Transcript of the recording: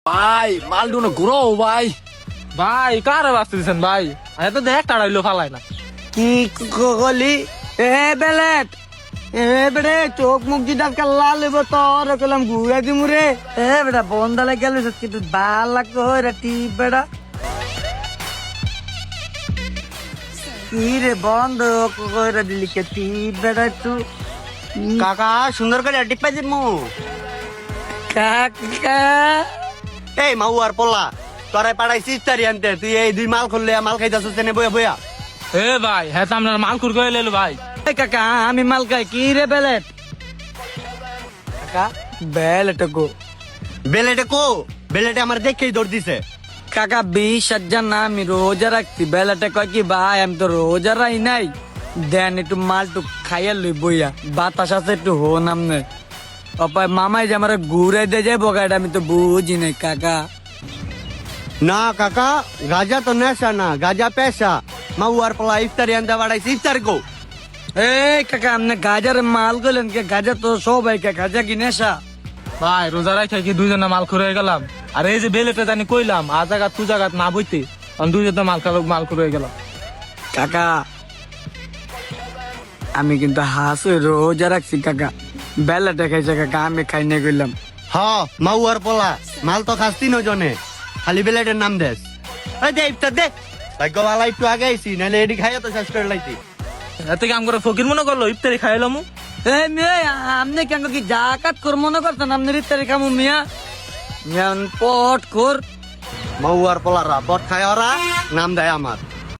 ভাই মাল ডুনো ঘুরো ভাই। ভাই কারে বাঁচতে দিচ্ছেন ভাই? এত দেখ তাড়াইলো ফালাই না। কি গলি এ বেলেট এ বেড়ে চোখ মুখ যদি আজকে লাল হইব তোর কলাম ঘুরে দিমু রে। এ বেটা বন্দালে গেল কিন্তু ভাল লাগতো রে টিপ বেটা। কি রে বন্ধ করে দিলি কে টিপ বেটা একটু কাকা সুন্দর করে টিপাই দিমু। কাকা এই মাউ আর পোলা তোরাই পাড়াইছি ইস্তারি আনতে, তুই এই দুই মাল খুললে মাল খাইতাছিস তেনে বইয়া বইয়া। এ ভাই হ্যাঁ তো আপনার মাল খুর করে লেলো ভাই। এ কাকা আমি মাল খাই কি রে বেলেট কাকা বেলেট গো বেলেটে কো বেলেটে আমার দেখেই দৌড় দিছে। কাকা 20,000 না আমি রোজা রাখছি বেলাটা কয় কি ভাই আমি তো রোজা রাই নাই দেন একটু মালটু খাইয়া লই বইয়া বাতাস আছে একটু হো নামনে অপায় মামাই যে আমার ঘুরে দিয়ে যায় বগাইটা আমি তো বুঝি নাই কাকা। না কাকা গাজা তো নেশা না, গাজা পেশা। মাউ আর পোলা ইফতারি আনতে পাড়াইছি ইফতার কো। এই কাকা আপনি গাজার মাল গেলেন কে গাজা তো সবাই কে গাজা কি নেশা। ভাই রোজা রাখা কি দুইজনে মাল খুর হয়ে গেলাম। আর এই যে বেলেটে জানি কইলাম আ জায়গা তু জায়গা না বইতে দুইজনে মাল খুর হয়ে গেলাম। কাকা আমি কিন্তু হাস রোজা রাখছি কাকা বেলাটা খাইছে কাকা আমি খাই না গেলাম। হ মাউ আর পোলা মাল তো খাস 3 জনে, খালি বেলেটের নাম দেশ। এই দে ইফতার দে। ভাগ্য ভালো একটু আগে আইছি, নাহলে এডি খাইয়া তো শেষ করে লাইতি। এতে কাম করে ফকির মনে করলো ইফতারি খাইলাম। এই মেয়ে আপনি কেন কি জাকাত কর মনে করতেন আপনি ইত্যাদি কামু মিয়া মিয়ান পট কর মাউ আর পোলারা বট খায় ওরা, নাম দেয় আমার।